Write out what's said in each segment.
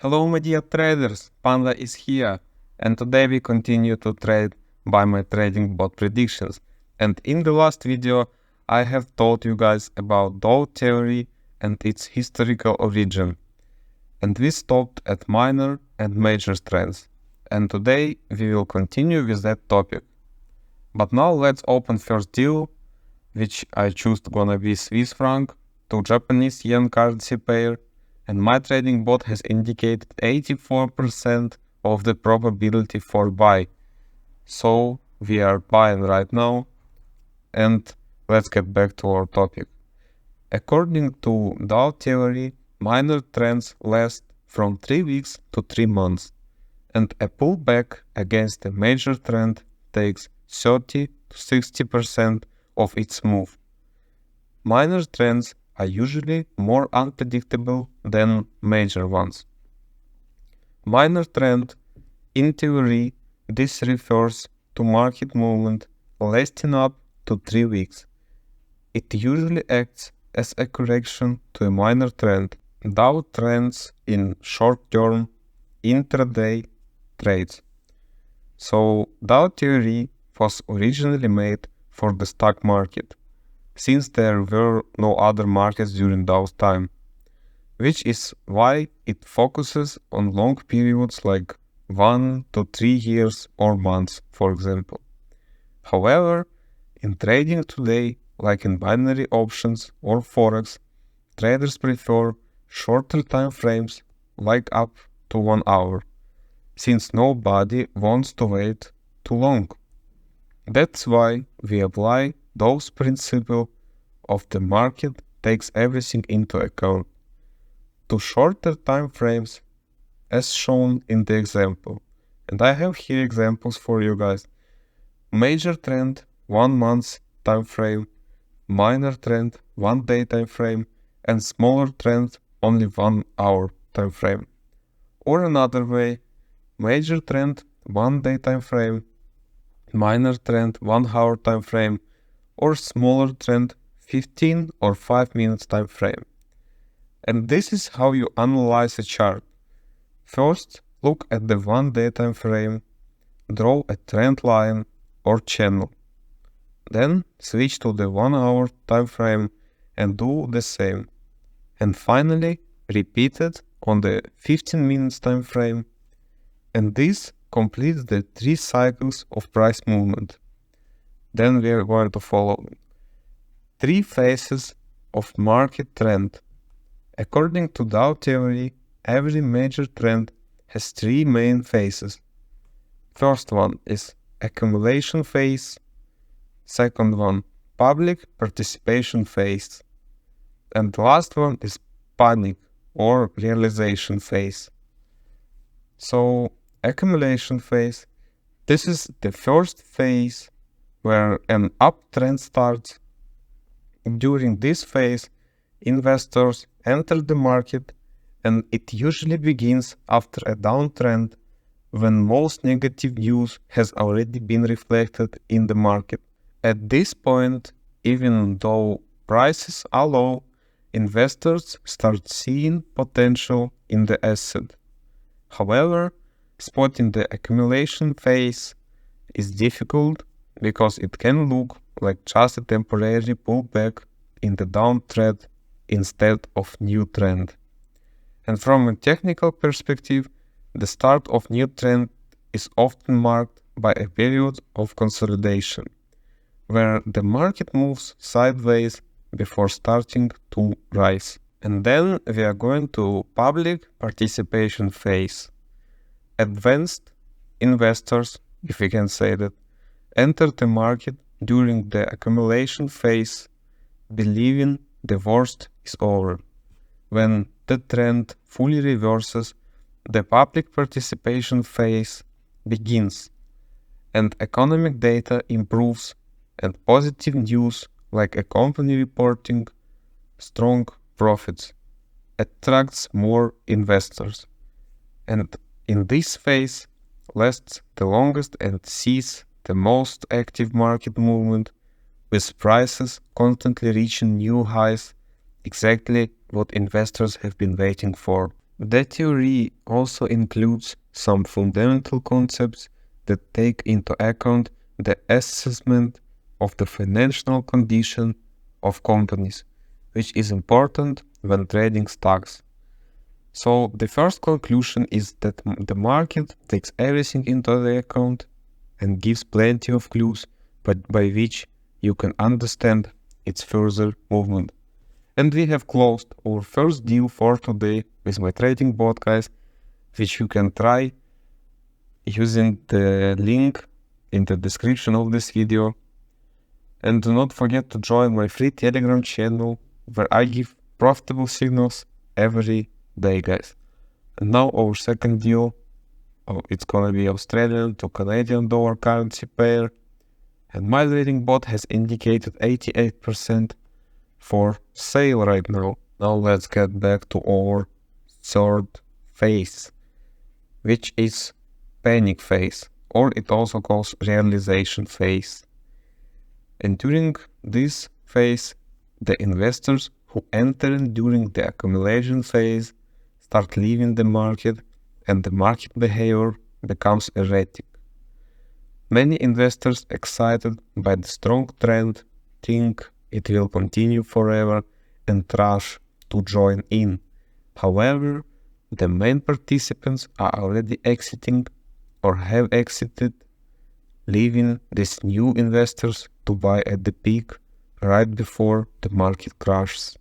Hello my dear traders, Panda is here, and today we continue to trade by my trading bot predictions. And in the last video I have told you guys about Dow theory and its historical origin. And we stopped at minor and major trends. And today we will continue with that topic. But now let's open first deal, which I choose gonna be Swiss franc to Japanese yen currency pair. And my trading bot has indicated 84% of the probability for buy. So we are buying right now, and let's get back to our topic. According to Dow theory, minor trends last from 3 weeks to 3 months, and a pullback against a major trend takes 30 to 60% of its move. Minor trends are usually more unpredictable than major ones. Minor trend, in theory, this refers to market movement lasting up to 3 weeks. It usually acts as a correction to a minor trend. Dow trends in short-term, intraday trades. So Dow theory was originally made for the stock market, since there were no other markets during Dow's time, which is why it focuses on long periods like 1 to 3 years or months, for example. However, in trading today, like in binary options or forex, traders prefer shorter time frames, like up to 1 hour, since nobody wants to wait too long. That's why we apply Dow's principle of the market takes everything into account to shorter time frames, as shown in the example. And I have here examples for you guys. Major trend 1 month time frame, minor trend 1 day time frame, and smaller trend only 1 hour time frame. Or another way, major trend 1 day time frame, minor trend 1 hour time frame, or smaller trend 15 or 5 minutes time frame. And this is how you analyze a chart. First, look at the 1 day time frame, draw a trend line or channel. Then switch to the 1 hour time frame and do the same. And finally, repeat it on the 15 minutes time frame. And this completes the 3 cycles of price movement. Then we are going to follow 3 phases of market trend. According to Dow theory, every major trend has 3 main phases. First one is accumulation phase, second one public participation phase, and the last one is panic or realization phase. So accumulation phase, this is the first phase where an uptrend starts. During this phase, investors enter the market, and it usually begins after a downtrend when most negative news has already been reflected in the market. At this point, even though prices are low, investors start seeing potential in the asset. However, spotting the accumulation phase is difficult because it can look like just a temporary pullback in the downtrend instead of new trend. And from a technical perspective, the start of new trend is often marked by a period of consolidation, where the market moves sideways before starting to rise. And then we are going to public participation phase. Advanced investors, if we can say that, enter the market during the accumulation phase, believing the worst is over. When the trend fully reverses, the public participation phase begins, and economic data improves, and positive news like a company reporting strong profits attracts more investors. And in this phase lasts the longest and sees the most active market movement, with prices constantly reaching new highs, exactly what investors have been waiting for. The theory also includes some fundamental concepts that take into account the assessment of the financial condition of companies, which is important when trading stocks. So the first conclusion is that the market takes everything into the account and gives plenty of clues by which you can understand its further movement. And we have closed our first deal for today with my trading bot, guys, which you can try using the link in the description of this video. And do not forget to join my free Telegram channel where I give profitable signals every day, guys. And now our second deal, it's gonna be Australian to Canadian dollar currency pair. And my trading bot has indicated 88% for sale right now. Now let's get back to our third phase, which is panic phase, or it also calls realization phase. And during this phase, the investors who enter during the accumulation phase start leaving the market and the market behavior becomes erratic. Many investors excited by the strong trend think it will continue forever and rush to join in. However, the main participants are already exiting or have exited, leaving these new investors to buy at the peak right before the market crashes.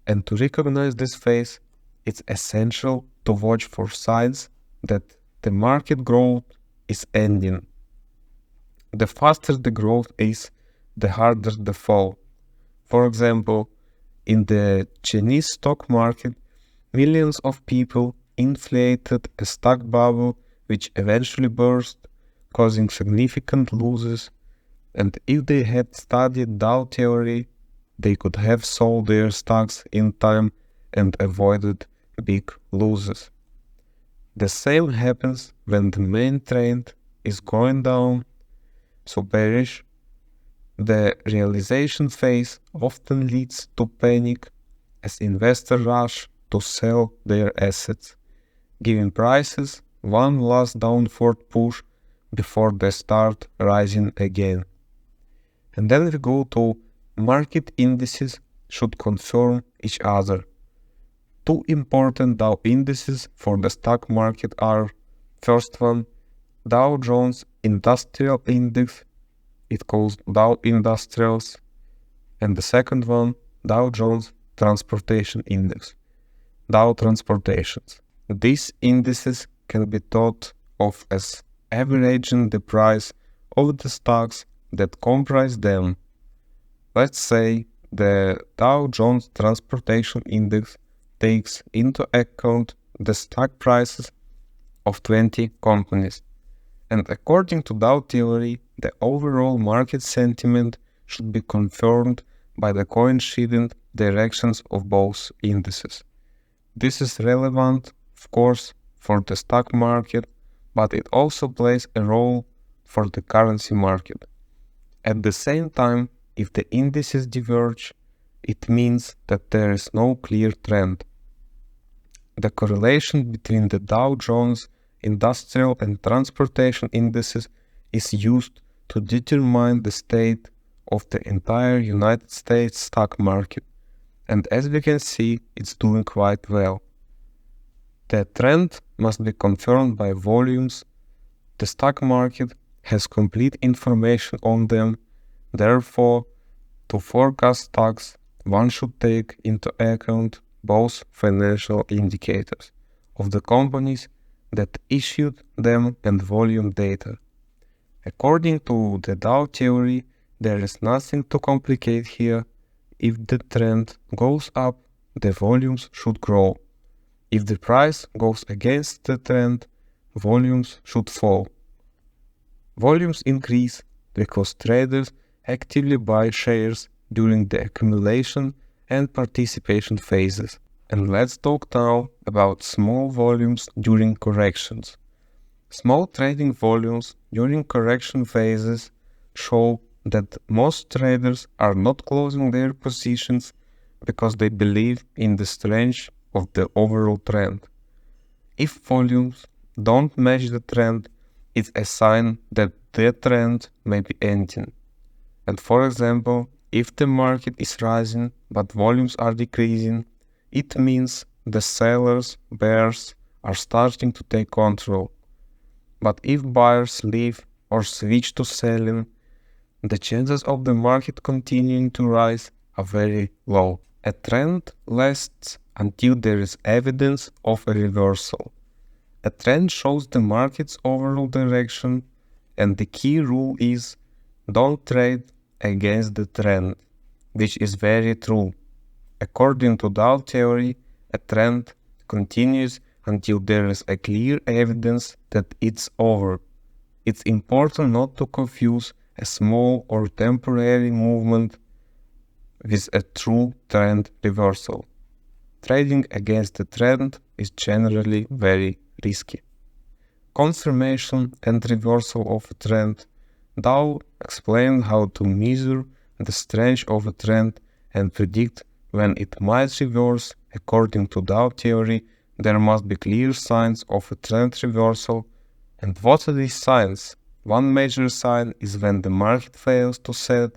And to recognize this phase, it's essential to watch for signs that the market growth is ending. The faster the growth is, the harder the fall. For example, in the Chinese stock market, millions of people inflated a stock bubble which eventually burst, causing significant losses. And if they had studied Dow theory, they could have sold their stocks in time and avoided big losses. The same happens when the main trend is going down, so bearish. The realization phase often leads to panic as investors rush to sell their assets, giving prices one last downward push before they start rising again. And then we go to market indices should confirm each other. Two important Dow indices for the stock market are, first one, Dow Jones Industrial Index, it calls Dow Industrials, and the second one, Dow Jones Transportation Index, Dow Transportations. These indices can be thought of as averaging the price of the stocks that comprise them. Let's say the Dow Jones Transportation Index takes into account the stock prices of 20 companies. And according to Dow theory, the overall market sentiment should be confirmed by the coincident directions of both indices. This is relevant, of course, for the stock market, but it also plays a role for the currency market. At the same time, if the indices diverge, it means that there is no clear trend. The correlation between the Dow Jones Industrial and Transportation indices is used to determine the state of the entire United States stock market, and as we can see, it's doing quite well. The trend must be confirmed by volumes. The stock market has complete information on them, therefore, to forecast stocks, one should take into account both financial indicators of the companies that issued them and volume data. According to the Dow theory, there is nothing to complicate here. If the trend goes up, the volumes should grow. If the price goes against the trend, volumes should fall. Volumes increase because traders actively buy shares during the accumulation and participation phases. And let's talk now about small volumes during corrections. Small trading volumes during correction phases show that most traders are not closing their positions because they believe in the strange of the overall trend. If volumes don't match the trend, it's a sign that the trend may be ending. And for example, if the market is rising but volumes are decreasing, it means the sellers, bears, are starting to take control. But if buyers leave or switch to selling, the chances of the market continuing to rise are very low. A trend lasts until there is evidence of a reversal. A trend shows the market's overall direction, and the key rule is don't trade against the trend, which is very true. According to Dow theory, a trend continues until there is a clear evidence that it's over. It's important not to confuse a small or temporary movement with a true trend reversal. Trading against the trend is generally very risky. Confirmation and reversal of a trend. Dow explained how to measure the strength of a trend and predict when it might reverse. According to Dow theory, there must be clear signs of a trend reversal. And what are these signs? One major sign is when the market fails to set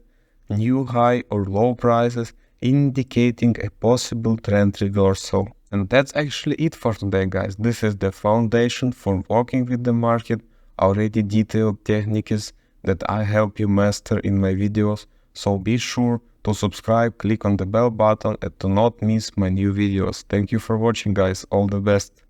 new high or low prices, indicating a possible trend reversal. And that's actually it for today, guys. This is the foundation for working with the market, already detailed techniques that I help you master in my videos. So be sure to subscribe, click on the bell button and to not miss my new videos. Thank you for watching, guys. All the best.